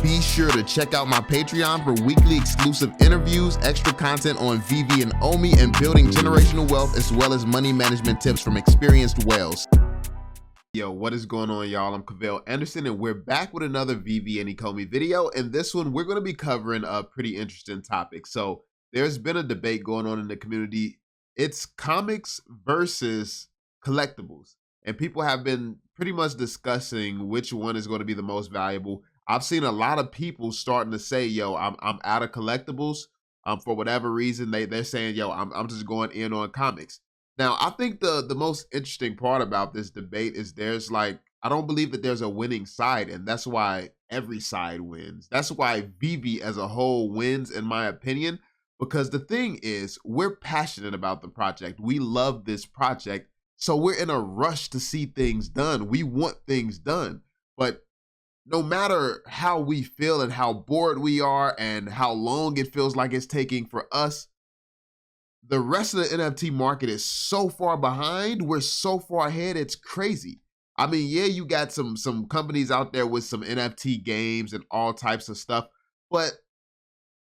Be sure to check out my Patreon for weekly exclusive interviews, extra content on Veve and Omi, and building generational wealth, as well as money management tips from experienced whales. Yo, what is going on, y'all? I'm Cavell Anderson, and we're back with another Veve and Ecomi video. And this one, we're going to be covering a pretty interesting topic. So there's been a debate going on in the community. It's comics versus collectibles. And people have been pretty much discussing which one is going to be the most valuable. I've seen a lot of people starting to say, yo, I'm out of collectibles. For whatever reason, they're saying, yo, I'm just going in on comics. Now, I think the most interesting part about this debate is I don't believe that there's a winning side, and that's why every side wins. That's why Veve as a whole wins, in my opinion, because the thing is, we're passionate about the project. We love this project, so we're in a rush to see things done. We want things done, but no matter how we feel and how bored we are and how long it feels like it's taking for us, the rest of the NFT market is so far behind. We're so far ahead, it's crazy. I mean, yeah, you got some companies out there with some NFT games and all types of stuff, but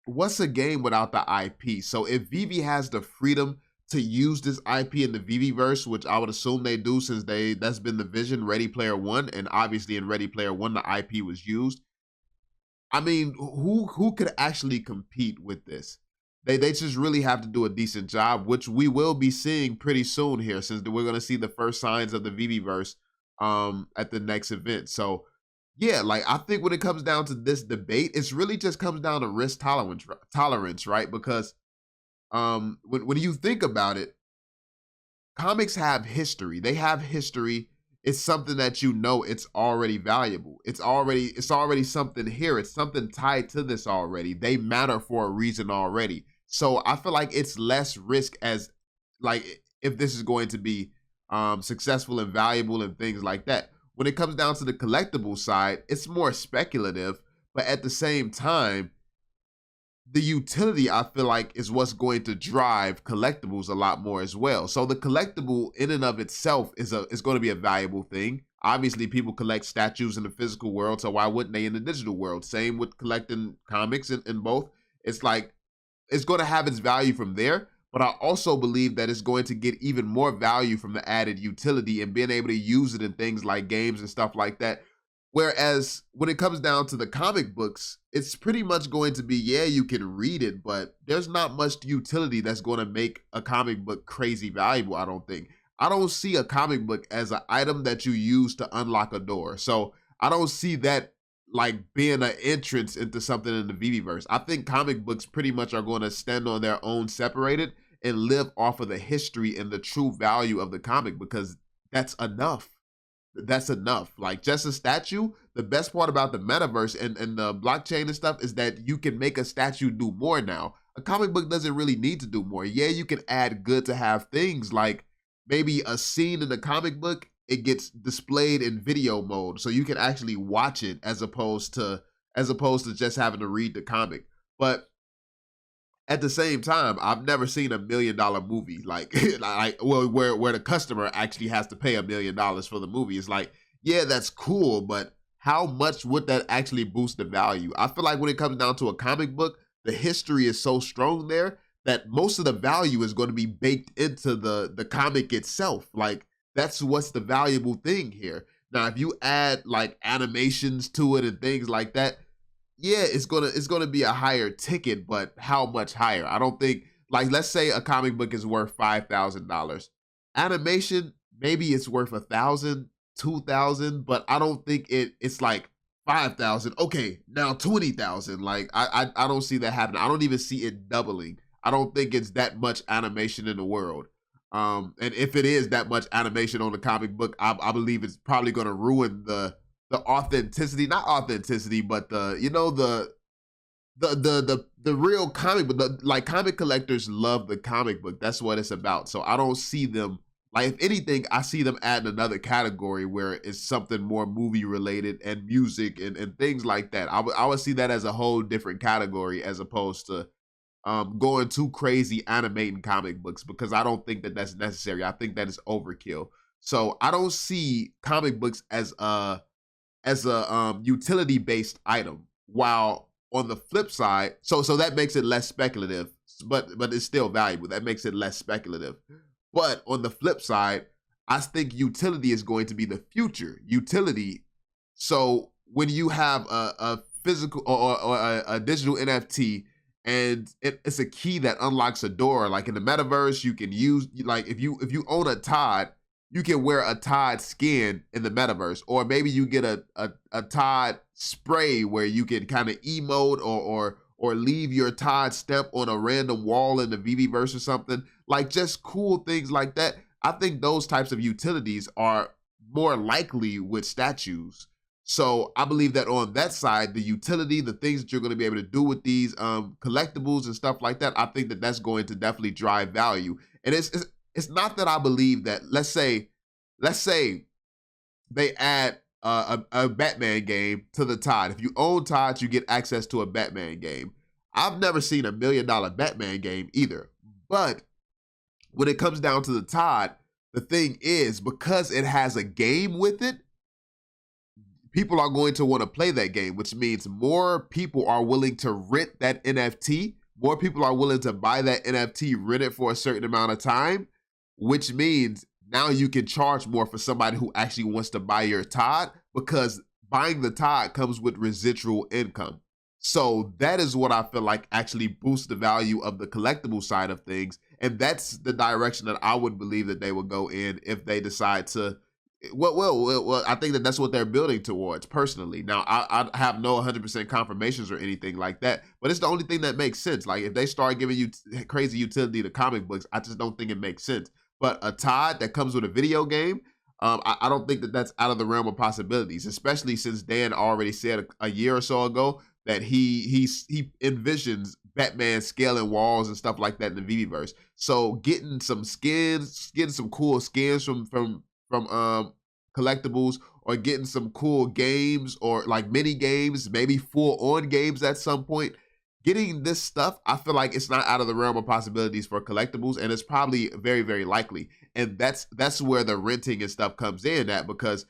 what's a game without the IP? So if Veve has the freedom to use this IP in the Veveverse, which I would assume they do, since that's been the vision, Ready Player One, and obviously in Ready Player One, the IP was used. I mean, who could actually compete with this? They just really have to do a decent job, which we will be seeing pretty soon here, since we're going to see the first signs of the Veveverse at the next event. So yeah, like, I think when it comes down to this debate, it's really just comes down to risk tolerance, right? Because when you think about it, comics have history. They have history. It's something that it's already valuable. It's already something here. It's something tied to this already. They matter for a reason already. So I feel like it's less risk as, like, if this is going to be successful and valuable and things like that. When it comes down to the collectible side, it's more speculative, but at the same time, the utility, I feel like, is what's going to drive collectibles a lot more as well. So the collectible in and of itself is going to be a valuable thing. Obviously, people collect statues in the physical world, so why wouldn't they in the digital world? Same with collecting comics in both. It's like, it's going to have its value from there, but I also believe that it's going to get even more value from the added utility and being able to use it in things like games and stuff like that. Whereas when it comes down to the comic books, it's pretty much going to be, yeah, you can read it, but there's not much utility that's going to make a comic book crazy valuable, I don't think. I don't see a comic book as an item that you use to unlock a door. So I don't see that like being an entrance into something in the Veveverse. I think comic books pretty much are going to stand on their own separated and live off of the history and the true value of the comic, because that's enough. That's enough. Like, just a statue, the best part about the metaverse and the blockchain and stuff is that you can make a statue do more now. A comic book doesn't really need to do more. Yeah, you can add good to have things, like maybe a scene in the comic book, it gets displayed in video mode, so you can actually watch it as opposed to just having to read the comic. But at the same time, I've never seen $1 million movie like where the customer actually has to pay $1 million for the movie. It's like, yeah, that's cool, but how much would that actually boost the value? I feel like when it comes down to a comic book, the history is so strong there that most of the value is going to be baked into the comic itself. Like, that's what's the valuable thing here. Now, if you add like animations to it and things like that, yeah, it's gonna be a higher ticket, but how much higher? I don't think, like, let's say a comic book is worth $5,000. Animation, maybe it's worth $1,000, $2,000, but I don't think it's like 5,000. Okay, now 20,000. Like, I don't see that happening. I don't even see it doubling. I don't think it's that much animation in the world. And if it is that much animation on the comic book, I believe it's probably gonna ruin the authenticity, not authenticity, but the real comic book. Like, comic collectors love the comic book. That's what it's about. So I don't see them, like, if anything, I see them adding another category where it's something more movie related and music and things like that. I would see that as a whole different category, as opposed to going too crazy animating comic books, because I don't think that that's necessary. I think that is overkill. So I don't see comic books as a utility based item. While on the flip side, so that makes it less speculative, but it's still valuable. That makes it less speculative. But on the flip side, I think utility is going to be the future. Utility. So when you have a physical or a digital NFT, and it's a key that unlocks a door, like in the metaverse, you can use, like if you own a Todd, you can wear a Todd skin in the metaverse, or maybe you get a Todd spray where you can kind of emote or leave your Todd stamp on a random wall in the VVverse or something. Like just cool things like that. I think those types of utilities are more likely with statues. So I believe that on that side, the utility, the things that you're going to be able to do with these collectibles and stuff like that, I think that that's going to definitely drive value. And it's not that I believe that, let's say they add a Batman game to the Todd. If you own Todd, you get access to a Batman game. I've never seen $1 million Batman game either. But when it comes down to the Todd, the thing is, because it has a game with it, people are going to want to play that game, which means more people are willing to rent that NFT. More people are willing to buy that NFT, rent it for a certain amount of time, which means now you can charge more for somebody who actually wants to buy your Todd, because buying the Todd comes with residual income. So that is what I feel like actually boosts the value of the collectible side of things. And that's the direction that I would believe that they would go in if they decide to. Well, I think that that's what they're building towards personally. Now, I have no 100% confirmations or anything like that, but it's the only thing that makes sense. Like if they start giving you crazy utility to comic books, I just don't think it makes sense. But a Todd that comes with a video game, I don't think that that's out of the realm of possibilities, especially since Dan already said a year or so ago that he envisions Batman scaling walls and stuff like that in the VVverse. So getting some skins, getting some cool skins from collectibles, or getting some cool games or like mini games, maybe full on games at some point. Getting this stuff, I feel like it's not out of the realm of possibilities for collectibles, and it's probably very, very likely. And that's where the renting and stuff comes in at, because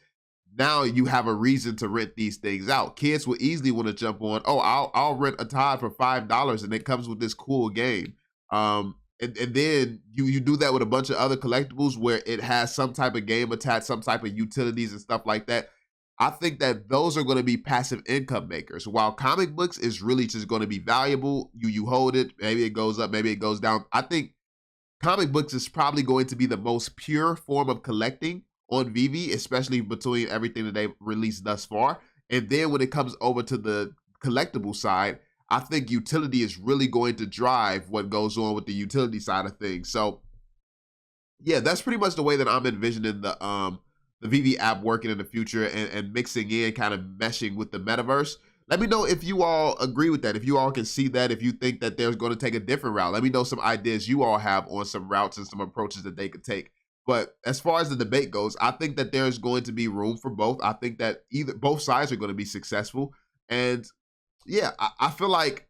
now you have a reason to rent these things out. Kids will easily want to jump on, oh, I'll rent a Todd for $5 and it comes with this cool game. And then you do that with a bunch of other collectibles where it has some type of game attached, some type of utilities and stuff like that. I think that those are going to be passive income makers. While comic books is really just going to be valuable. You hold it, maybe it goes up, maybe it goes down. I think comic books is probably going to be the most pure form of collecting on Veve, especially between everything that they've released thus far. And then when it comes over to the collectible side, I think utility is really going to drive what goes on with the utility side of things. So yeah, that's pretty much the way that I'm envisioning the Veve app working in the future, and mixing in, kind of meshing with the metaverse. Let me know if you all agree with that, if you all can see that, if you think that they're going to take a different route. Let me know some ideas you all have on some routes and some approaches that they could take. But as far as the debate goes, I think that there's going to be room for both. I think that both sides are going to be successful. And yeah, I feel like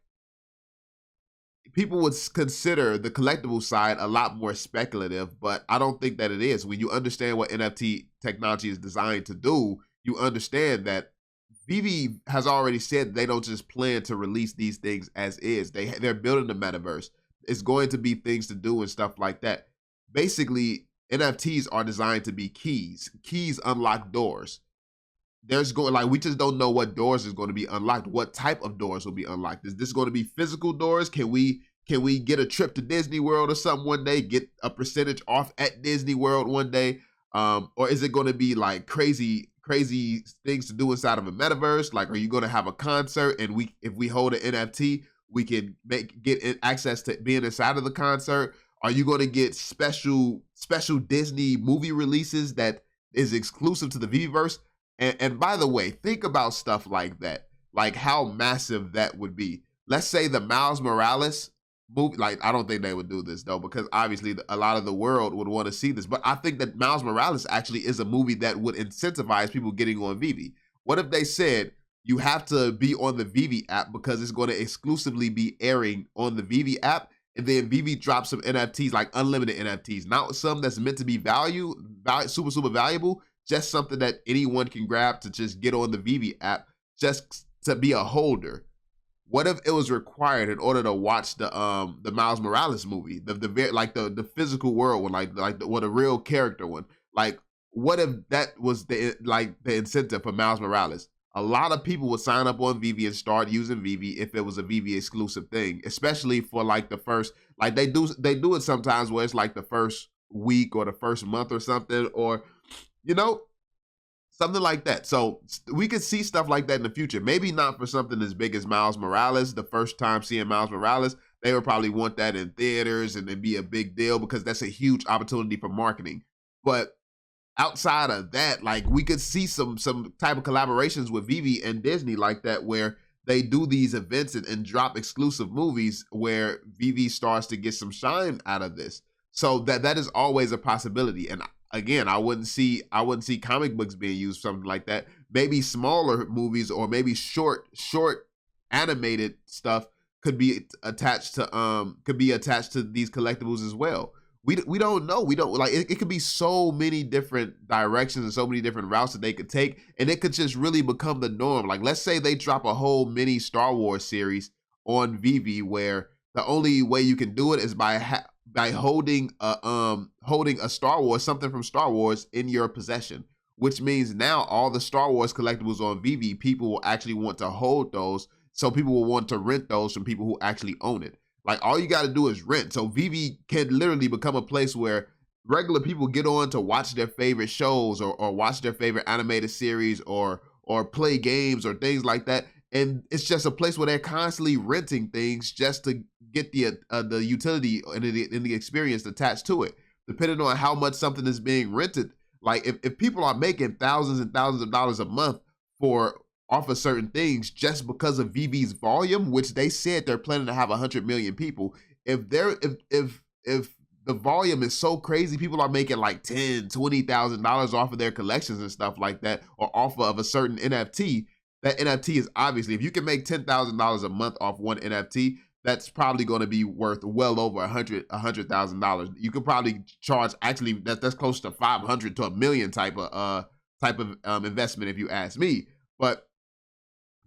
people would consider the collectible side a lot more speculative, but I don't think that it is. When you understand what NFT technology is designed to do, you understand that Veve has already said they don't just plan to release these things as is. They're building the metaverse. It's going to be things to do and stuff like that. Basically, NFTs are designed to be keys. Keys unlock doors. We just don't know what doors is going to be unlocked. What type of doors will be unlocked? Is this going to be physical doors? Can we get a trip to Disney World or something one day? Get a percentage off at Disney World one day? Or is it going to be like crazy things to do inside of a metaverse? Like, are you going to have a concert, and if we hold an NFT, we can get access to being inside of the concert? Are you going to get special Disney movie releases that is exclusive to the VVverse? And by the way, think about stuff like that, like how massive that would be. Let's say the Miles Morales movie, like I don't think they would do this though, because obviously a lot of the world would want to see this. But I think that Miles Morales actually is a movie that would incentivize people getting on Veve. What if they said you have to be on the Veve app because it's going to exclusively be airing on the Veve app, and then Veve drops some NFTs, like unlimited NFTs, not some that's meant to be super valuable. Just something that anyone can grab to just get on the Veve app, just to be a holder, what if it was required in order to watch the Miles Morales movie, the physical world one, what a real character one? Like, what if that was the incentive for Miles Morales? A lot of people would sign up on Veve and start using Veve if it was a Veve exclusive thing, especially for like the first, like they do it sometimes where it's like the first week or the first month or something, or something like that. So we could see stuff like that in the future. Maybe not for something as big as Miles Morales. The first time seeing Miles Morales, they would probably want that in theaters and it'd be a big deal because that's a huge opportunity for marketing. But outside of that, like we could see some type of collaborations with Veve and Disney like that, where they do these events and drop exclusive movies where Veve starts to get some shine out of this. So that is always a possibility. And again, I wouldn't see comic books being used for something like that. Maybe smaller movies or maybe short animated stuff could be attached to these collectibles as well. We don't know. We don't like it. It could be so many different directions and so many different routes that they could take, and it could just really become the norm. Like, let's say they drop a whole mini Star Wars series on Veve, where the only way you can do it is by holding a Star Wars, something from Star Wars, in your possession. Which means now all the Star Wars collectibles on Veve, people will actually want to hold those. So people will want to rent those from people who actually own it. Like, all you got to do is rent. So Veve can literally become a place where regular people get on to watch their favorite shows or watch their favorite animated series or play games or things like that. And it's just a place where they're constantly renting things just to get the utility and the experience attached to it. Depending on how much something is being rented, like if people are making thousands and thousands of dollars a month off of certain things just because of Veve's volume, which they said they're planning to have 100 million people. If the volume is so crazy, people are making like $10,000-$20,000 off of their collections and stuff like that, or off of a certain NFT. That NFT is obviously, if you can make $10,000 a month off one NFT, that's probably going to be worth well over $100,000. You could probably charge, actually that's close to 500 to $1 million type of investment if you ask me. But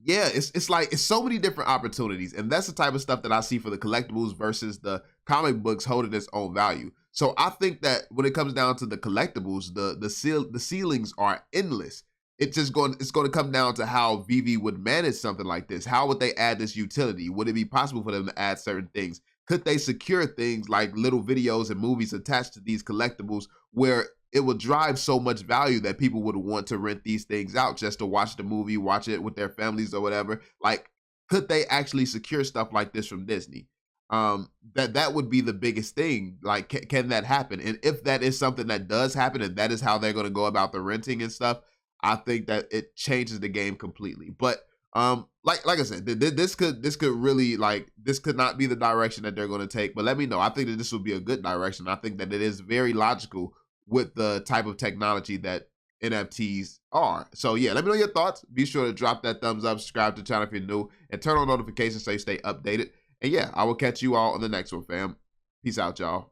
yeah, it's like, it's so many different opportunities, and that's the type of stuff that I see for the collectibles versus the comic books holding its own value. So I think that when it comes down to the collectibles, the ceilings are endless. It's going to come down to how Veve would manage something like this. How would they add this utility? Would it be possible for them to add certain things? Could they secure things like little videos and movies attached to these collectibles where it would drive so much value that people would want to rent these things out just to watch the movie, watch it with their families or whatever? Like, could they actually secure stuff like this from Disney? That would be the biggest thing. Like, can that happen? And if that is something that does happen, and that is how they're going to go about the renting and stuff, I think that it changes the game completely. But like I said, this could really, like, this could not be the direction that they're going to take. But let me know. I think that this would be a good direction. I think that it is very logical with the type of technology that NFTs are. So yeah, let me know your thoughts. Be sure to drop that thumbs up, subscribe to the channel if you're new, and turn on notifications so you stay updated. And yeah, I will catch you all on the next one, fam. Peace out, y'all.